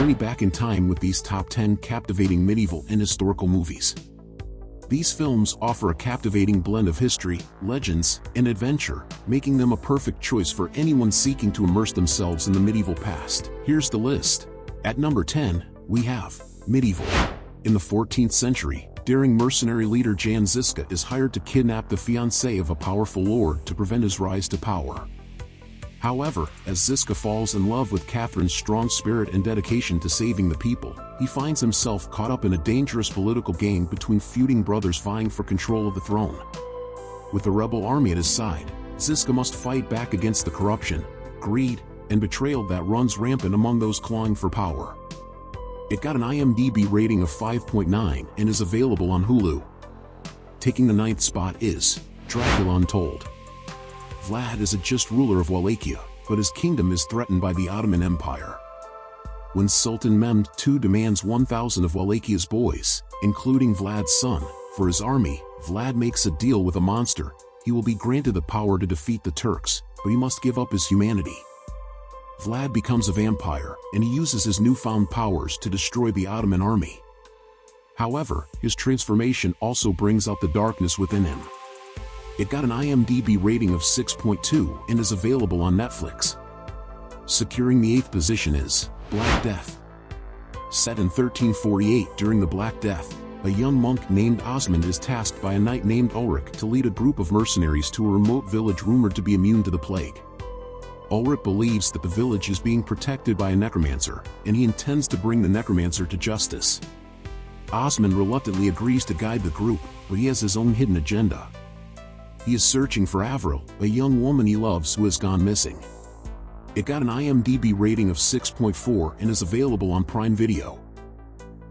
journey back in time with these top 10 captivating medieval and historical movies. These films offer a captivating blend of history, legends, and adventure, making them a perfect choice for anyone seeking to immerse themselves in the medieval past. Here's the list. At number 10, we have Medieval. In the 14th century, daring mercenary leader Jan Žižka is hired to kidnap the fiancée of a powerful lord to prevent his rise to power. However, as Žižka falls in love with Catherine's strong spirit and dedication to saving the people, he finds himself caught up in a dangerous political game between feuding brothers vying for control of the throne. With the rebel army at his side, Žižka must fight back against the corruption, greed, and betrayal that runs rampant among those clawing for power. It got an IMDb rating of 5.9 and is available on Hulu. Taking the 9th spot is Dracula Untold. Vlad is a just ruler of Wallachia, but his kingdom is threatened by the Ottoman Empire. When Sultan Mehmed II demands 1,000 of Wallachia's boys, including Vlad's son, for his army, Vlad makes a deal with a monster. He will be granted the power to defeat the Turks, but he must give up his humanity. Vlad becomes a vampire, and he uses his newfound powers to destroy the Ottoman army. However, his transformation also brings out the darkness within him. It got an IMDb rating of 6.2 and is available on Netflix. Securing the 8th position is Black Death. Set in 1348 during the Black Death, a young monk named Osmond is tasked by a knight named Ulrich to lead a group of mercenaries to a remote village rumored to be immune to the plague. Ulrich believes that the village is being protected by a necromancer, and he intends to bring the necromancer to justice. Osmond reluctantly agrees to guide the group, but he has his own hidden agenda. He is searching for Avril, a young woman he loves who has gone missing. It got an IMDb rating of 6.4 and is available on Prime Video.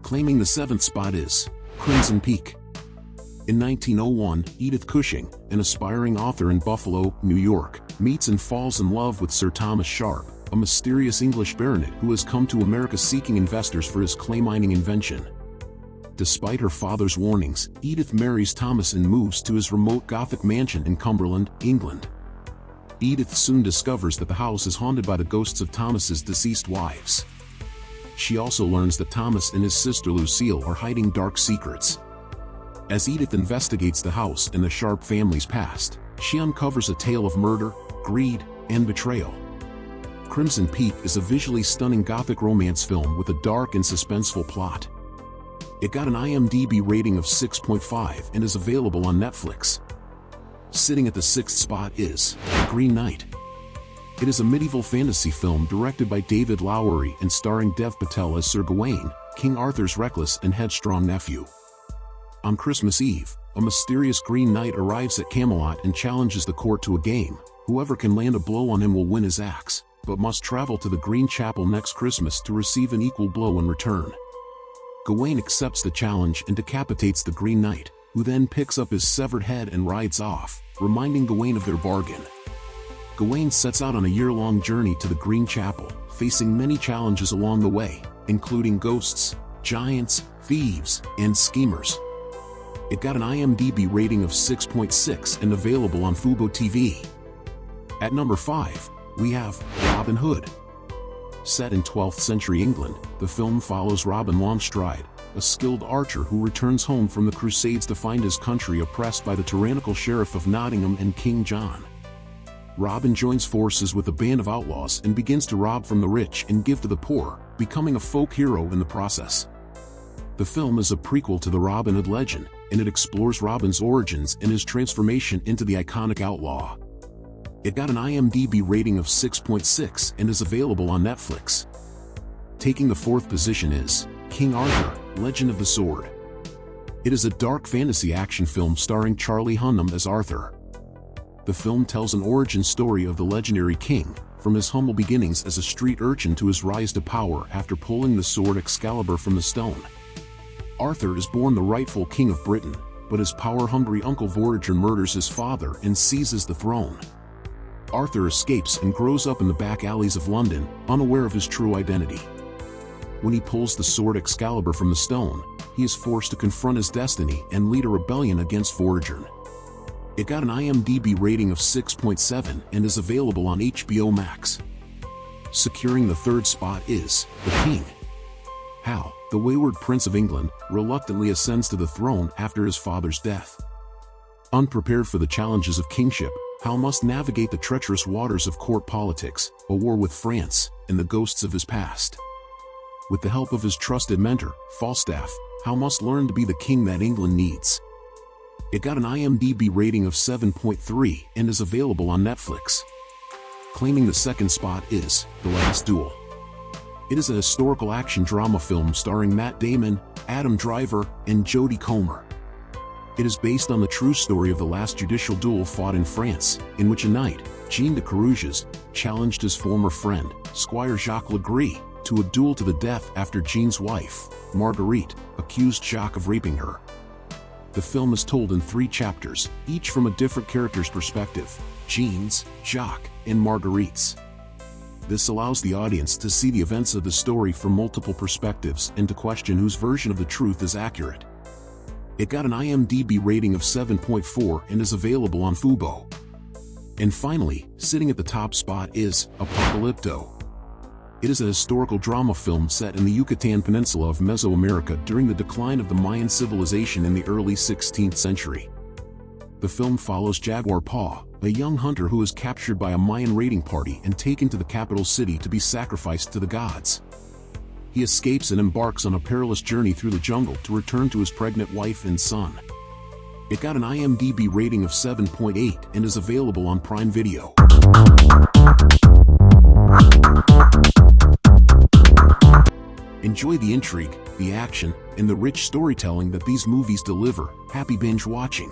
Claiming the 7th spot is Crimson Peak. In 1901, Edith Cushing, an aspiring author in Buffalo, New York, meets and falls in love with Sir Thomas Sharp, a mysterious English baronet who has come to America seeking investors for his clay mining invention. Despite her father's warnings, Edith marries Thomas and moves to his remote Gothic mansion in Cumberland, England. Edith soon discovers that the house is haunted by the ghosts of Thomas's deceased wives. She also learns that Thomas and his sister Lucille are hiding dark secrets. As Edith investigates the house and the Sharp family's past, she uncovers a tale of murder, greed, and betrayal. Crimson Peak is a visually stunning Gothic romance film with a dark and suspenseful plot. It got an IMDb rating of 6.5 and is available on Netflix. Sitting at the 6th spot is The Green Knight. It is a medieval fantasy film directed by David Lowery and starring Dev Patel as Sir Gawain, King Arthur's reckless and headstrong nephew. On Christmas Eve, a mysterious Green Knight arrives at Camelot and challenges the court to a game. Whoever can land a blow on him will win his axe, but must travel to the Green Chapel next Christmas to receive an equal blow in return. Gawain accepts the challenge and decapitates the Green Knight, who then picks up his severed head and rides off, reminding Gawain of their bargain. Gawain sets out on a year-long journey to the Green Chapel, facing many challenges along the way, including ghosts, giants, thieves, and schemers. It got an IMDb rating of 6.6 and available on Fubo TV. At number 5, we have Robin Hood. Set in 12th century England, the film follows Robin Longstride, a skilled archer who returns home from the Crusades to find his country oppressed by the tyrannical Sheriff of Nottingham and King John. Robin joins forces with a band of outlaws and begins to rob from the rich and give to the poor, becoming a folk hero in the process. The film is a prequel to the Robin Hood legend, and it explores Robin's origins and his transformation into the iconic outlaw. It got an IMDb rating of 6.6 and is available on Netflix. Taking the 4th position is King Arthur, Legend of the Sword. It is a dark fantasy action film starring Charlie Hunnam as Arthur. The film tells an origin story of the legendary king, from his humble beginnings as a street urchin to his rise to power after pulling the sword Excalibur from the stone. Arthur is born the rightful king of Britain, but his power-hungry uncle Vortigern murders his father and seizes the throne. Arthur escapes and grows up in the back alleys of London, unaware of his true identity. When he pulls the sword Excalibur from the stone, he is forced to confront his destiny and lead a rebellion against Vortigern. It got an IMDb rating of 6.7 and is available on HBO Max. Securing the 3rd spot is The King. Hal, the wayward Prince of England, reluctantly ascends to the throne after his father's death. Unprepared for the challenges of kingship, Hal must navigate the treacherous waters of court politics, a war with France, and the ghosts of his past. With the help of his trusted mentor, Falstaff, Hal must learn to be the king that England needs. It got an IMDb rating of 7.3 and is available on Netflix. Claiming the second spot is The Last Duel. It is a historical action drama film starring Matt Damon, Adam Driver, and Jodie Comer. It is based on the true story of the last judicial duel fought in France, in which a knight, Jean de Carouges, challenged his former friend, Squire Jacques Legree, to a duel to the death after Jean's wife, Marguerite, accused Jacques of raping her. The film is told in 3 chapters, each from a different character's perspective: Jean's, Jacques, and Marguerite's. This allows the audience to see the events of the story from multiple perspectives and to question whose version of the truth is accurate. It got an IMDb rating of 7.4 and is available on Fubo. And finally, sitting at the top spot is Apocalypto. It is a historical drama film set in the Yucatan Peninsula of Mesoamerica during the decline of the Mayan civilization in the early 16th century. The film follows Jaguar Paw, a young hunter who is captured by a Mayan raiding party and taken to the capital city to be sacrificed to the gods. He escapes and embarks on a perilous journey through the jungle to return to his pregnant wife and son. It got an IMDb rating of 7.8 and is available on Prime Video. Enjoy the intrigue, the action, and the rich storytelling that these movies deliver. Happy binge watching!